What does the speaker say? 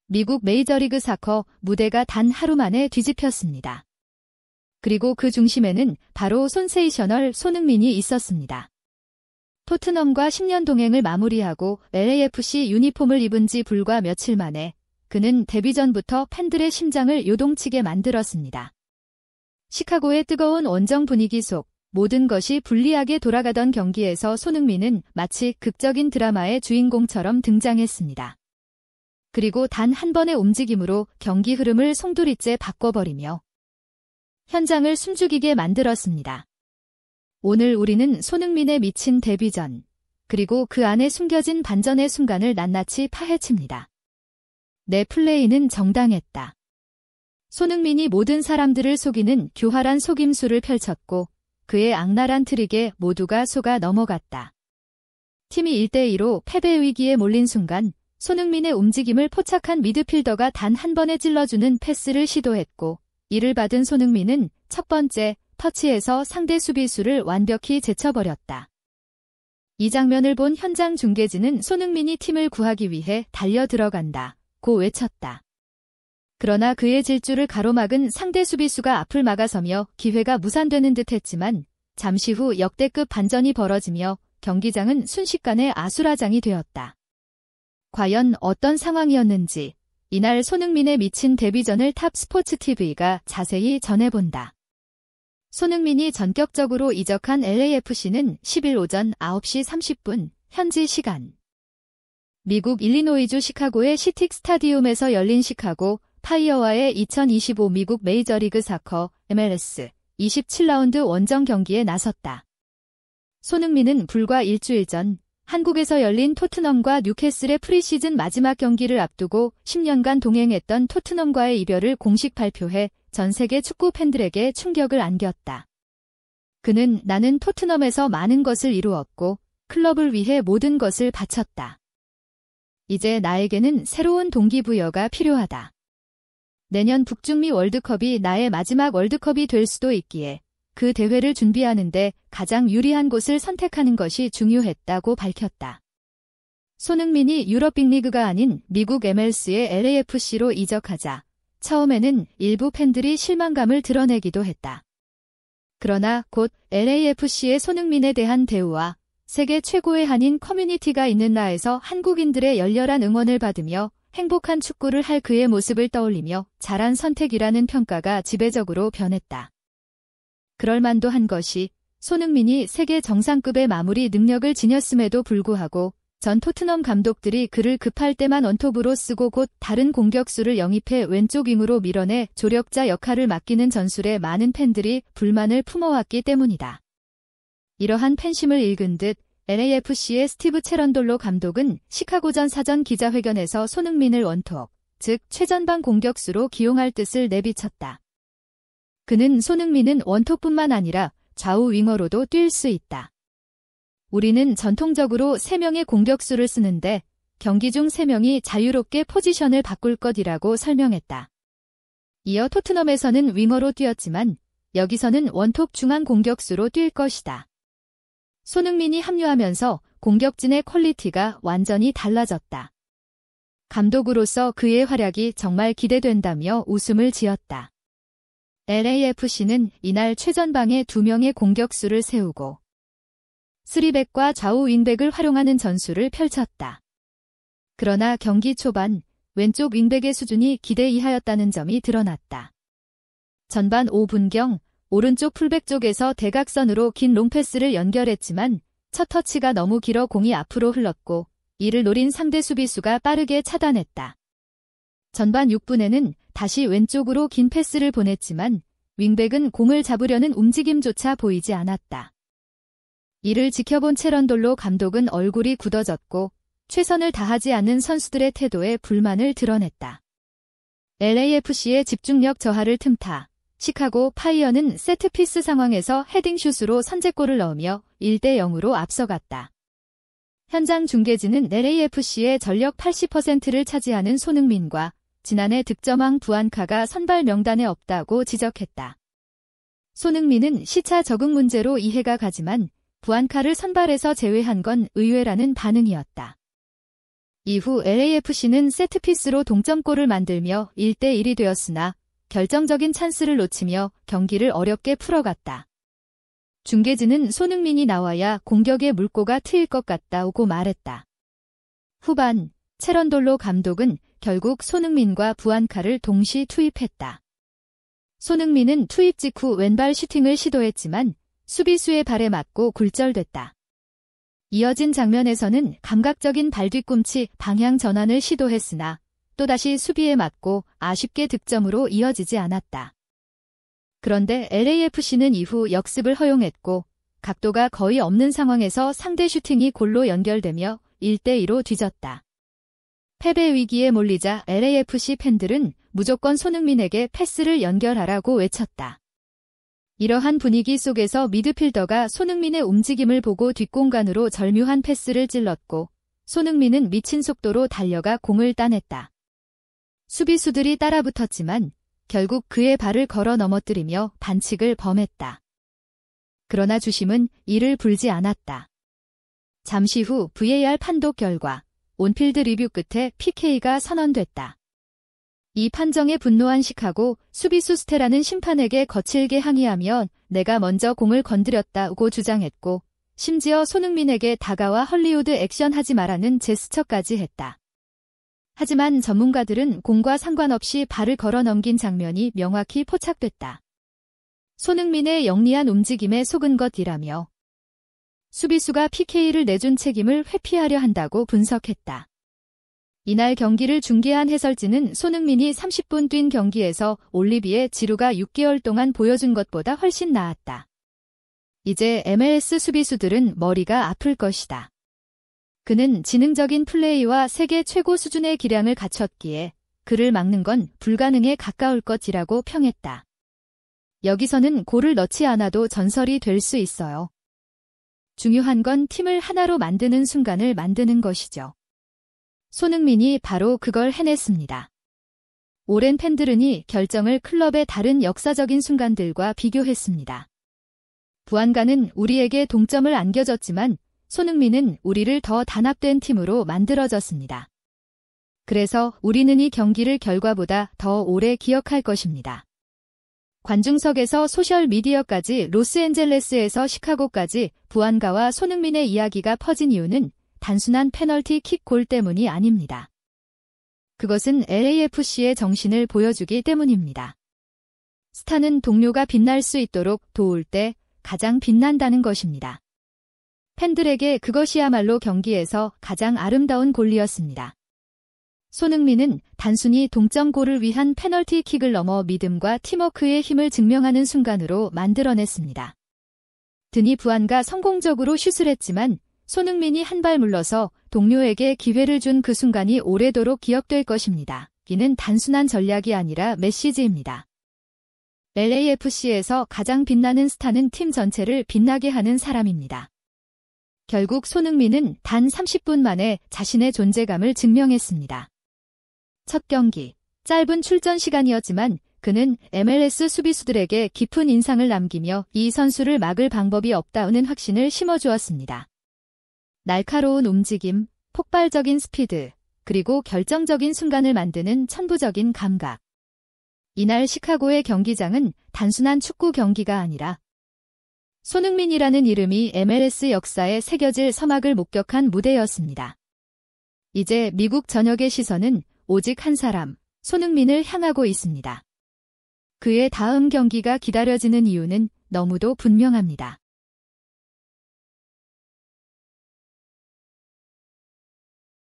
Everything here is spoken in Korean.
미국 메이저리그 사커 무대가 단 하루 만에 뒤집혔습니다. 그리고 그 중심에는 바로 센세이셔널 손흥민이 있었습니다. 토트넘과 10년 동행을 마무리하고 LAFC 유니폼을 입은 지 불과 며칠 만에 그는 데뷔 전부터 팬들의 심장을 요동치게 만들었습니다. 시카고의 뜨거운 원정 분위기 속 모든 것이 불리하게 돌아가던 경기에서 손흥민은 마치 극적인 드라마의 주인공처럼 등장했습니다. 그리고 단 한 번의 움직임으로 경기 흐름을 송두리째 바꿔버리며 현장을 숨죽이게 만들었습니다. 오늘 우리는 손흥민의 미친 데뷔전, 그리고 그 안에 숨겨진 반전의 순간을 낱낱이 파헤칩니다. 내 플레이는 정당했다. 손흥민이 모든 사람들을 속이는 교활한 속임수를 펼쳤고 그의 악랄한 트릭에 모두가 속아 넘어갔다. 팀이 1대2로 패배 위기에 몰린 순간 손흥민의 움직임을 포착한 미드필더가 단 한 번에 찔러주는 패스를 시도했고 이를 받은 손흥민은 첫 번째 터치에서 상대 수비수를 완벽히 제쳐버렸다. 이 장면을 본 현장 중계진은 손흥민이 팀을 구하기 위해 달려 들어간다 고 외쳤다. 그러나 그의 질주를 가로막은 상대 수비수가 앞을 막아서며 기회가 무산되는 듯했지만 잠시 후 역대급 반전이 벌어지며 경기장은 순식간에 아수라장이 되었다. 과연 어떤 상황이었는지 이날 손흥민의 미친 데뷔전을 탑스포츠TV가 자세히 전해본다. 손흥민이 전격적으로 이적한 LAFC는 10일 오전 9시 30분 현지 시간 미국 일리노이주 시카고의 시틱 스타디움에서 열린 시카고 파이어와의 2025 미국 메이저리그 사커 MLS 27라운드 원정 경기에 나섰다. 손흥민은 불과 일주일 전 한국에서 열린 토트넘과 뉴캐슬의 프리시즌 마지막 경기를 앞두고 10년간 동행했던 토트넘과의 이별을 공식 발표해 전 세계 축구 팬들에게 충격을 안겼다. 그는 나는 토트넘에서 많은 것을 이루었고 클럽을 위해 모든 것을 바쳤다. 이제 나에게는 새로운 동기부여가 필요하다. 내년 북중미 월드컵이 나의 마지막 월드컵이 될 수도 있기에 그 대회를 준비하는데 가장 유리한 곳을 선택하는 것이 중요했다고 밝혔다. 손흥민이 유럽 빅리그가 아닌 미국 MLS의 LAFC로 이적하자 처음에는 일부 팬들이 실망감을 드러내기도 했다. 그러나 곧 LAFC의 손흥민에 대한 대우와 세계 최고의 한인 커뮤니티가 있는 나에서 한국인들의 열렬한 응원을 받으며 행복한 축구를 할 그의 모습을 떠올리며 잘한 선택이라는 평가가 지배적으로 변했다. 그럴만도 한 것이 손흥민이 세계 정상급의 마무리 능력을 지녔음에도 불구하고 전 토트넘 감독들이 그를 급할 때만 원톱으로 쓰고 곧 다른 공격수를 영입해 왼쪽 윙으로 밀어내 조력자 역할을 맡기는 전술에 많은 팬들이 불만을 품어왔기 때문이다. 이러한 팬심을 읽은 듯 LAFC의 스티브 체런돌로 감독은 시카고전 사전 기자회견에서 손흥민을 원톱, 즉 최전방 공격수로 기용할 뜻을 내비쳤다. 그는 손흥민은 원톱뿐만 아니라 좌우 윙어로도 뛸 수 있다. 우리는 전통적으로 3명의 공격수를 쓰는데 경기 중 3명이 자유롭게 포지션을 바꿀 것이라고 설명했다. 이어 토트넘에서는 윙어로 뛰었지만 여기서는 원톱 중앙 공격수로 뛸 것이다. 손흥민이 합류하면서 공격진의 퀄리티가 완전히 달라졌다. 감독으로서 그의 활약이 정말 기대된다며 웃음을 지었다. LAFC는 이날 최전방에 2명의 공격수를 세우고 3백과 좌우 윙백을 활용하는 전술을 펼쳤다. 그러나 경기 초반 왼쪽 윙백의 수준이 기대 이하였다는 점이 드러났다. 전반 5분경 오른쪽 풀백 쪽에서 대각선으로 긴 롱패스를 연결했지만 첫 터치가 너무 길어 공이 앞으로 흘렀고 이를 노린 상대 수비수가 빠르게 차단했다. 전반 6분에는 다시 왼쪽으로 긴 패스를 보냈지만 윙백은 공을 잡으려는 움직임조차 보이지 않았다. 이를 지켜본 체런돌로 감독은 얼굴이 굳어졌고 최선을 다하지 않는 선수들의 태도에 불만을 드러냈다. LAFC의 집중력 저하를 틈타 시카고 파이어는 세트피스 상황에서 헤딩슛으로 선제골을 넣으며 1대0으로 앞서갔다. 현장 중계진은 LAFC의 전력 80%를 차지하는 손흥민과 지난해 득점왕 부안카가 선발 명단에 없다고 지적했다. 손흥민은 시차 적응 문제로 이해가 가지만 부안카를 선발에서 제외한 건 의외라는 반응이었다. 이후 LAFC는 세트피스로 동점골을 만들며 1대1이 되었으나 결정적인 찬스를 놓치며 경기를 어렵게 풀어갔다. 중계진은 손흥민이 나와야 공격의 물꼬가 트일 것 같다고 말했다. 후반, 체런돌로 감독은 결국 손흥민과 부안카를 동시 투입했다. 손흥민은 투입 직후 왼발 슈팅을 시도했지만 수비수의 발에 맞고 굴절됐다. 이어진 장면에서는 감각적인 발뒤꿈치 방향 전환을 시도했으나 또다시 수비에 맞고 아쉽게 득점으로 이어지지 않았다. 그런데 LAFC는 이후 역습을 허용했고 각도가 거의 없는 상황에서 상대 슈팅이 골로 연결되며 1대2로 뒤졌다. 패배 위기에 몰리자 LAFC 팬들은 무조건 손흥민에게 패스를 연결하라고 외쳤다. 이러한 분위기 속에서 미드필더가 손흥민의 움직임을 보고 뒷공간으로 절묘한 패스를 찔렀고 손흥민은 미친 속도로 달려가 공을 따냈다. 수비수들이 따라붙었지만 결국 그의 발을 걸어 넘어뜨리며 반칙을 범했다. 그러나 주심은 이를 불지 않았다. 잠시 후 VAR 판독 결과 온필드 리뷰 끝에 PK가 선언됐다. 이 판정에 분노한 시카고 수비수 스테라는 심판에게 거칠게 항의하며 내가 먼저 공을 건드렸다고 주장했고 심지어 손흥민에게 다가와 헐리우드 액션하지 마라는 제스처까지 했다. 하지만 전문가들은 공과 상관없이 발을 걸어 넘긴 장면이 명확히 포착됐다. 손흥민의 영리한 움직임에 속은 것이라며 수비수가 PK를 내준 책임을 회피하려 한다고 분석했다. 이날 경기를 중계한 해설진은 손흥민이 30분 뛴 경기에서 올리비에 지루가 6개월 동안 보여준 것보다 훨씬 나았다. 이제 MLS 수비수들은 머리가 아플 것이다. 그는 지능적인 플레이와 세계 최고 수준의 기량을 갖췄기에 그를 막는 건 불가능에 가까울 것이라고 평했다. 여기서는 골을 넣지 않아도 전설이 될 수 있어요. 중요한 건 팀을 하나로 만드는 순간을 만드는 것이죠. 손흥민이 바로 그걸 해냈습니다. 오랜 팬들은이 결정을 클럽의 다른 역사적인 순간들과 비교했습니다. 부안가는 우리에게 동점을 안겨줬지만 손흥민은 우리를 더 단합된 팀으로 만들어졌습니다. 그래서 우리는 이 경기를 결과보다 더 오래 기억할 것입니다. 관중석에서 소셜미디어까지 로스앤젤레스에서 시카고까지 부안가와 손흥민의 이야기가 퍼진 이유는 단순한 페널티 킥 골 때문이 아닙니다. 그것은 LAFC의 정신을 보여주기 때문입니다. 스타는 동료가 빛날 수 있도록 도울 때 가장 빛난다는 것입니다. 팬들에게 그것이야말로 경기에서 가장 아름다운 골이었습니다. 손흥민은 단순히 동점골을 위한 페널티 킥을 넘어 믿음과 팀워크의 힘을 증명하는 순간으로 만들어냈습니다. 드니 부안가 성공적으로 슛을 했지만 손흥민이 한 발 물러서 동료에게 기회를 준 그 순간이 오래도록 기억될 것입니다. 이는 단순한 전략이 아니라 메시지입니다. LAFC에서 가장 빛나는 스타는 팀 전체를 빛나게 하는 사람입니다. 결국 손흥민은 단 30분 만에 자신의 존재감을 증명했습니다. 첫 경기, 짧은 출전 시간이었지만 그는 MLS 수비수들에게 깊은 인상을 남기며 이 선수를 막을 방법이 없다는 확신을 심어주었습니다. 날카로운 움직임, 폭발적인 스피드, 그리고 결정적인 순간을 만드는 천부적인 감각. 이날 시카고의 경기장은 단순한 축구 경기가 아니라 손흥민이라는 이름이 MLS 역사에 새겨질 서막을 목격한 무대였습니다. 이제 미국 전역의 시선은 오직 한 사람, 손흥민을 향하고 있습니다. 그의 다음 경기가 기다려지는 이유는 너무도 분명합니다.